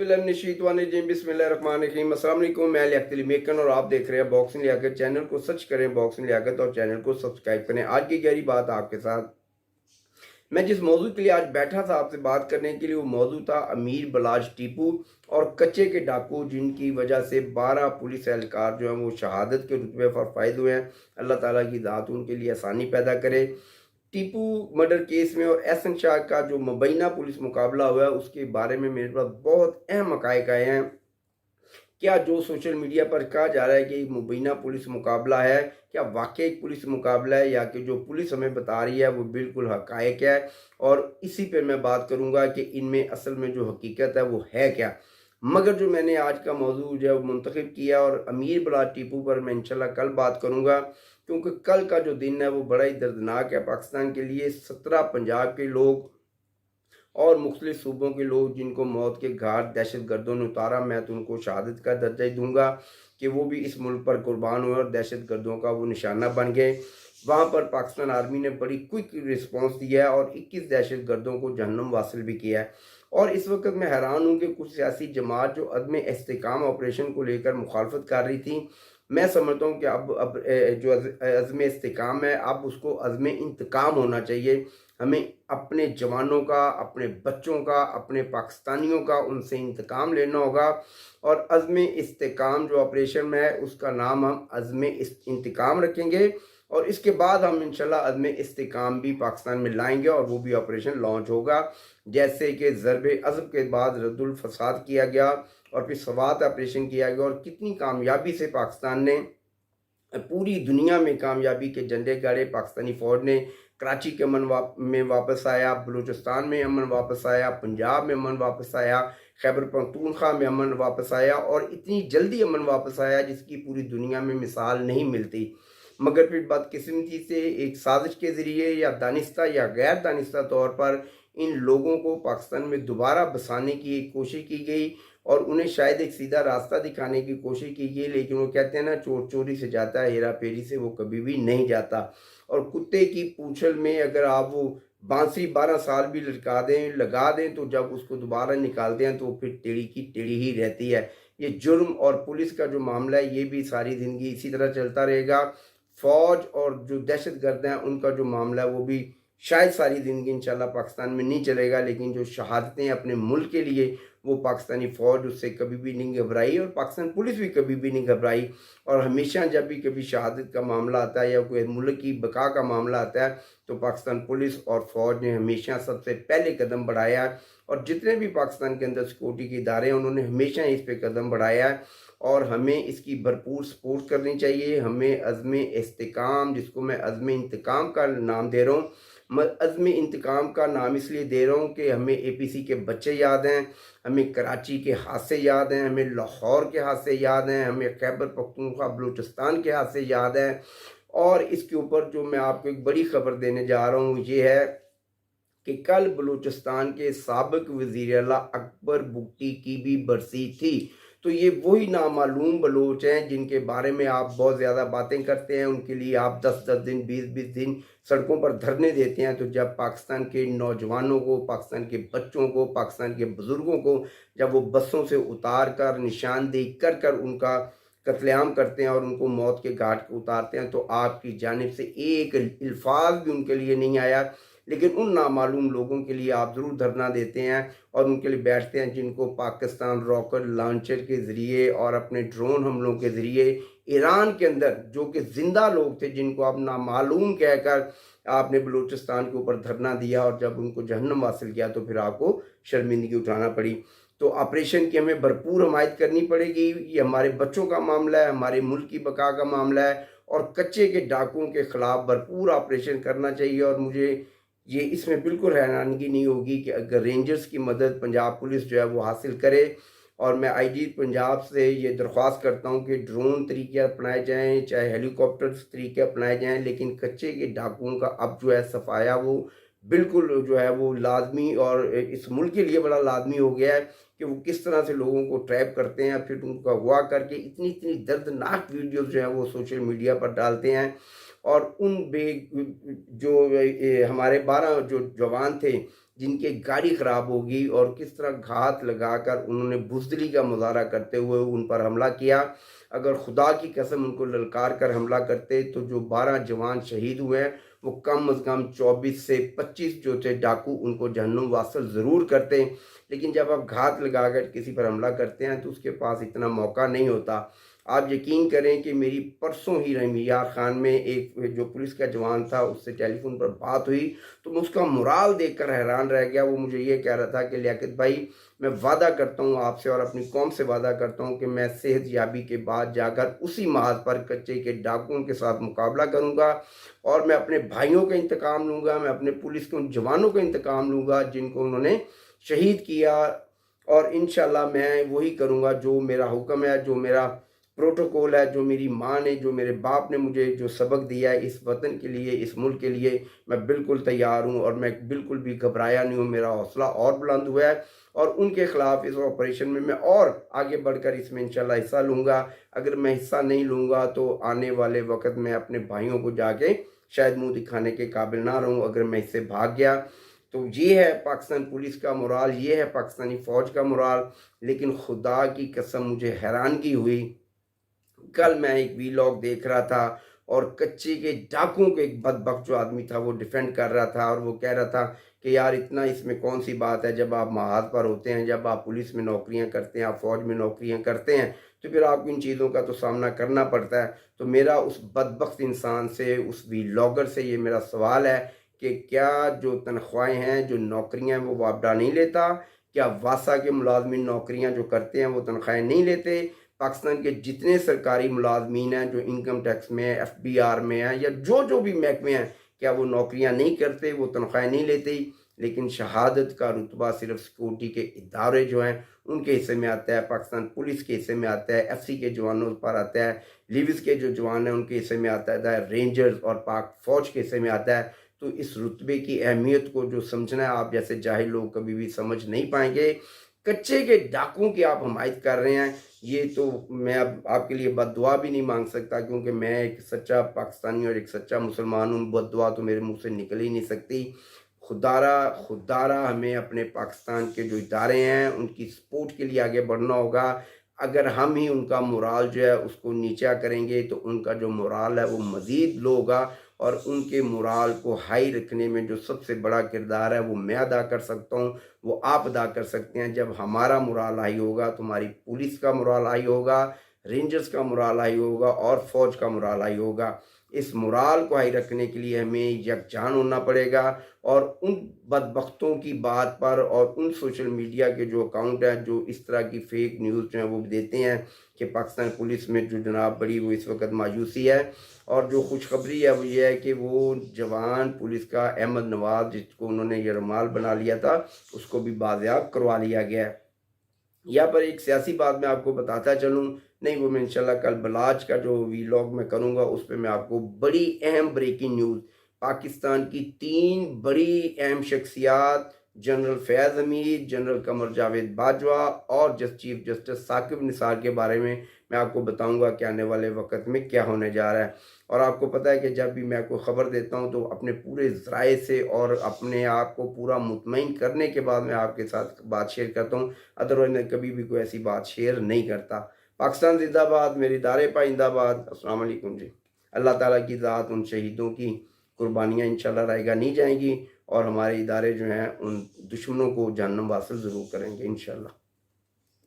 औज़ुबिल्लाहिमिनश्शैतानिर्रजीम बिस्मिल्लाहिर्रहमानिर्रहीम। अस्सलाम वालेकुम। मैं लियाकत अली मेकन और आप देख रहे हैं बॉक्सिंग लियाकत। चैनल को सर्च करें बॉक्सिंग लियाकत और चैनल को सब्सक्राइब करें। आज की गहरी बात आपके साथ, मैं जिस मौजू के लिए आज बैठा था आपसे बात करने के लिए, वो मौजू था अमीर बलाज टीपू और कच्चे के डाकू, जिनकी वजह से 12 पुलिस एहलकार जो हैं वो शहादत के रुतबे पर फायद हुए हैं। अल्लाह ताला की ज़ात उनके लिए आसानी पैदा करे। टीपू मर्डर केस में और एहसन शाह का जो मुबैना पुलिस मुकाबला हुआ है, उसके बारे में मेरे पास बहुत अहम हक़ाइक़ आए हैं। क्या जो सोशल मीडिया पर कहा जा रहा है कि एक मुबैना पुलिस मुकाबला है, क्या वाकई एक पुलिस मुकाबला है, या कि जो पुलिस हमें बता रही है वो बिल्कुल हक़ाइक़ है। और इसी पर मैं बात करूंगा कि इनमें असल में जो हकीकत है वो है क्या। मगर जो मैंने आज का मौजू जो है मुंतखब किया, और अमीर बलाज टीपू पर मैं इंशाल्लाह कल बात करूंगा, क्योंकि कल का जो दिन है वो बड़ा ही दर्दनाक है पाकिस्तान के लिए। 17 पंजाब के लोग और मुख्तलिफ सूबों के लोग जिनको मौत के घाट दहशत गर्दों ने उतारा, मैं तो उनको शहादत का दर्जा ही दूंगा कि वो भी इस मुल्क पर कुर्बान हुए और दहशत गर्दों का वो निशाना बन गए। वहाँ पर पाकिस्तान आर्मी ने बड़ी क्विक रिस्पॉन्स दिया है और 21 दहशत गर्दों को जहन्नुम वासिल भी किया है। और इस वक्त मैं हैरान हूँ कि कुछ सियासी जमात जो अदम इस्तेकाम ऑपरेशन को लेकर मुखालफत कर रही थी, मैं समझता हूँ कि अब जो अज़्म इस्तेकाम है, अब उसको अज़्म इंतकाम होना चाहिए। हमें अपने जवानों का, अपने बच्चों का, अपने पाकिस्तानियों का उनसे इंतकाम लेना होगा। और अज़्म इस्तेकाम जो ऑपरेशन में है, उसका नाम हम अज़्म इंतकाम रखेंगे, और इसके बाद हम इंशाल्लाह अज़्म इस्तेकाम भी पाकिस्तान में लाएंगे और वो भी ऑपरेशन लॉन्च होगा। जैसे कि ज़रबे अज़ब के बाद रद्दुल फसाद किया गया और फिर सवात ऑपरेशन किया गया, और कितनी कामयाबी से पाकिस्तान ने पूरी दुनिया में कामयाबी के झंडे गाड़े। पाकिस्तानी फ़ौज ने कराची के अमन में वापस आया, बलूचिस्तान में अमन वापस आया, पंजाब में अमन वापस आया, खैबर पख्तूनख्वा में अमन वापस आया, और इतनी जल्दी अमन वापस आया जिसकी पूरी दुनिया में मिसाल नहीं मिलती। मगर फिर बदकिस्मती से एक साजिश के ज़रिए या दानिस्ता या गैर दानिस्ता तौर पर इन लोगों को पाकिस्तान में दोबारा बसाने की एक कोशिश की गई, और उन्हें शायद एक सीधा रास्ता दिखाने की कोशिश की गई। लेकिन वो कहते हैं ना, चोर चोरी से जाता है, हेरा फेरी से वो कभी भी नहीं जाता। और कुत्ते की पूंछल में अगर आप वो बांसुरी 12 साल भी लगा दें तो जब उसको दोबारा निकालते हैं तो वो फिर टेढ़ी की टेढ़ी ही रहती है। ये जुर्म और पुलिस का जो मामला है, ये भी सारी ज़िंदगी इसी तरह चलता रहेगा। फ़ौज और जो दहशत गर्द हैं, उनका जो मामला है वो भी शायद सारी ज़िंदगी इंशाल्लाह पाकिस्तान में नहीं चलेगा। लेकिन जो शहादतें अपने मुल्क के लिए, वो पाकिस्तानी फ़ौज उससे कभी भी नहीं घबराई, और पाकिस्तान पुलिस भी कभी भी नहीं घबराई। और हमेशा जब भी कभी शहादत का मामला आता है या कोई मुल्क की बका का मामला आता है, तो पाकिस्तान पुलिस और फ़ौज ने हमेशा सबसे पहले कदम बढ़ाया है। और जितने भी पाकिस्तान के अंदर सिक्योरिटी के इदारे हैं, उन्होंने हमेशा इस पर कदम बढ़ाया है, और हमें इसकी भरपूर सपोर्ट करनी चाहिए। हमें अज़्म इस्तेकाम, जिसको मैं अज़्म इंतकाम का नाम दे रहा हूँ, मैं अज़्म इंतकाम का नाम इसलिए दे रहा हूँ कि हमें APC के बच्चे याद हैं, हमें कराची के हादसे याद हैं, हमें लाहौर के हादसे याद हैं, हमें खैबर पख्तूनख्वा बलूचिस्तान के हादसे याद हैं। और इसके ऊपर जो मैं आपको एक बड़ी खबर देने जा रहा हूँ, ये है कि कल बलूचिस्तान के साबिक वज़ीर आला अकबर बुगटी की भी बरसी थी। तो ये वही नामालूम बलोच हैं जिनके बारे में आप बहुत ज़्यादा बातें करते हैं, उनके लिए आप 10-10 दिन 20-20 दिन सड़कों पर धरने देते हैं। तो जब पाकिस्तान के नौजवानों को, पाकिस्तान के बच्चों को, पाकिस्तान के बुज़ुर्गों को जब वो बसों से उतार कर, निशानदेही कर कर उनका कत्लेआम करते हैं और उनको मौत के घाट पर उतारते हैं, तो आपकी जानिब से एक अल्फाज भी उनके लिए नहीं आया। लेकिन उन नामालूम लोगों के लिए आप ज़रूर धरना देते हैं और उनके लिए बैठते हैं, जिनको पाकिस्तान रॉकेट लॉन्चर के ज़रिए और अपने ड्रोन हमलों के ज़रिए ईरान के अंदर जो कि ज़िंदा लोग थे, जिनको आप नामालूम कहकर आपने बलूचिस्तान के ऊपर धरना दिया, और जब उनको जहन्नम हासिल किया तो फिर आपको शर्मिंदगी उठाना पड़ी। तो ऑपरेशन की हमें भरपूर हमायत करनी पड़ेगी। ये हमारे बच्चों का मामला है, हमारे मुल्क की बका का मामला है, और कच्चे के डाकुओं के ख़िलाफ़ भरपूर ऑपरेशन करना चाहिए। और मुझे ये इसमें बिल्कुल हैरानगी नहीं होगी कि अगर रेंजर्स की मदद पंजाब पुलिस जो है वो हासिल करे। और मैं IG पंजाब से ये दरख्वास्त करता हूँ कि ड्रोन तरीके अपनाए जाएँ, चाहे हेलीकॉप्टर तरीके अपनाए जाएँ, लेकिन कच्चे के डाकुओं का अब जो है सफाया वो बिल्कुल जो है वो लाजमी, और इस मुल्क के लिए बड़ा लाजमी हो गया है कि वो किस तरह से लोगों को ट्रैप करते हैं, फिर उनको अगवा करके इतनी इतनी दर्दनाक वीडियोस जो है वो सोशल मीडिया पर डालते हैं। और उन जो हमारे 12 जो जवान थे जिनके गाड़ी ख़राब होगी, और किस तरह घात लगाकर उन्होंने बुज़दिली का मुज़ाहरा करते हुए उन पर हमला किया। अगर खुदा की कसम उनको ललकार कर हमला करते तो जो 12 जवान शहीद हुए हैं वो कम अज़ कम 24 से 25 जो थे डाकू उनको जहन्नुम वासल ज़रूर करते। लेकिन जब आप घात लगाकर किसी पर हमला करते हैं तो उसके पास इतना मौका नहीं होता। आप यकीन करें कि मेरी परसों ही रमीयार ख़ान में एक जो पुलिस का जवान था उससे टेलीफोन पर बात हुई, तो मैं उसका मोराल देखकर हैरान रह गया। वो मुझे ये कह रहा था कि लियाकत भाई, मैं वादा करता हूँ आपसे और अपनी कौम से वादा करता हूँ कि मैं सेहत याबी के बाद जाकर उसी महाज पर कच्चे के डाकुओं के साथ मुकाबला करूँगा और मैं अपने भाइयों का इंतकाम लूँगा, मैं अपने पुलिस के उन जवानों का इंतकाम लूँगा जिनको उन्होंने शहीद किया। और इंशाल्लाह मैं वही करूँगा जो मेरा हुक्म है, जो मेरा प्रोटोकॉल है, जो मेरी माँ ने, जो मेरे बाप ने मुझे जो सबक दिया है इस वतन के लिए, इस मुल्क के लिए, मैं बिल्कुल तैयार हूँ और मैं बिल्कुल भी घबराया नहीं हूँ। मेरा हौसला और बुलंद हुआ है और उनके ख़िलाफ़ इस ऑपरेशन में मैं और आगे बढ़कर इसमें इंशाल्लाह हिस्सा लूँगा। अगर मैं हिस्सा नहीं लूँगा तो आने वाले वक्त में अपने भाइयों को जाके शायद मुँह दिखाने के काबिल ना रहूँ अगर मैं इससे भाग गया। तो ये है पाकिस्तान पुलिस का मोराल, ये है पाकिस्तानी फ़ौज का मोराल। लेकिन खुदा की कसम मुझे हैरानगी हुई, कल मैं एक वीलॉग देख रहा था और कच्चे के डाकुओं के एक बदबख्त जो आदमी था वो डिफेंड कर रहा था और वो कह रहा था कि यार इतना इसमें कौन सी बात है, जब आप महाज पर होते हैं, जब आप पुलिस में नौकरियां करते हैं, आप फ़ौज में नौकरियां करते हैं, तो फिर आपको इन चीज़ों का तो सामना करना पड़ता है। तो मेरा उस बदबख्त इंसान से, उस वीलॉगर से ये मेरा सवाल है कि क्या जो तनख्वाहें हैं, जो नौकरियां हैं वो वापडा नहीं लेता? क्या वासा के मुलाजमीन नौकरियां जो करते हैं वो तनख्वाहें नहीं लेते? पाकिस्तान के जितने सरकारी मुलाजमीन हैं जो इनकम टैक्स में, FBR में हैं, या जो भी महकमे हैं, क्या वो नौकरियां नहीं करते, वो तनख्वाहें नहीं लेते? लेकिन शहादत का रुतबा सिर्फ सिक्योरिटी के इदारे जो हैं उनके हिस्से में आता है, पाकिस्तान पुलिस के हिस्से में आता है, FC के जवानों पर आता है, लिविस के जो जवान हैं उनके हिस्से में आता है, रेंजर्स और पाक फ़ौज के हिस्से में आता है। तो इस रुतबे की अहमियत को जो समझना है, आप जैसे जाहिल लोग कभी भी समझ नहीं पाएंगे। कच्चे के डाकुओं की आप हमायत कर रहे हैं, ये तो मैं अब आपके लिए बद्दुआ भी नहीं मांग सकता, क्योंकि मैं एक सच्चा पाकिस्तानी और एक सच्चा मुसलमान हूँ। बद्दुआ तो मेरे मुंह से निकल ही नहीं सकती। खुदारा हमें अपने पाकिस्तान के जो इदारे हैं उनकी सपोर्ट के लिए आगे बढ़ना होगा। अगर हम ही उनका मोराल जो है उसको नीचा करेंगे तो उनका जो मोराल है वो मज़ीद लो होगा, और उनके मोराल को हाई रखने में जो सबसे बड़ा किरदार है वो मैं अदा कर सकता हूँ, वो आप अदा कर सकते हैं। जब हमारा मोराल हाई होगा तो हमारी पुलिस का मोराल हाई होगा, रेंजर्स का मोराल हाई होगा और फ़ौज का मोराल हाई होगा। इस मोराल को हाई रखने के लिए हमें यकजान होना पड़ेगा और उन बदबख्तों की बात पर और उन सोशल मीडिया के जो अकाउंट हैं जो इस तरह की फेक न्यूज़ जो है वो देते हैं कि पाकिस्तान पुलिस में जो जनाब बड़ी वो इस वक्त मायूसी है। और जो खुशखबरी है वो ये है कि वो जवान पुलिस का अहमद नवाज, जिसको उन्होंने यरमाल बना लिया था, उसको भी बाजियाब करवा लिया गया है। यहाँ पर एक सियासी बात मैं आपको बताता चलूँ, नहीं वो मैं इंशाल्लाह कल बलाच का जो वीलॉग मैं करूँगा उस पर मैं आपको बड़ी अहम ब्रेकिंग न्यूज़, पाकिस्तान की 3 बड़ी अहम शख्सियात, जनरल फैज़ हमीद, जनरल कमर जावेद बाजवा और चीफ जस्टिस साकिब निसार के बारे में मैं आपको बताऊंगा कि आने वाले वक्त में क्या होने जा रहा है। और आपको पता है कि जब भी मैं कोई ख़बर देता हूं तो अपने पूरे ज़राए से और अपने आप को पूरा मुतमईन करने के बाद मैं आपके साथ बात शेयर करता हूं, अदरवाइज मैं कभी भी कोई ऐसी बात शेयर नहीं करता। पाकिस्तान जिंदाबाद, मेरे इदारे पाइंदाबाद। अस्सलाम वालेकुम जी। अल्लाह ताला की ज़ात उन शहीदों की कुर्बानियाँ इंशाल्लाह रायगा नहीं जाएंगी और हमारे इदारे जो हैं उन दुश्मनों को जहन्नम वासिल ज़रूर करेंगे इंशाल्लाह।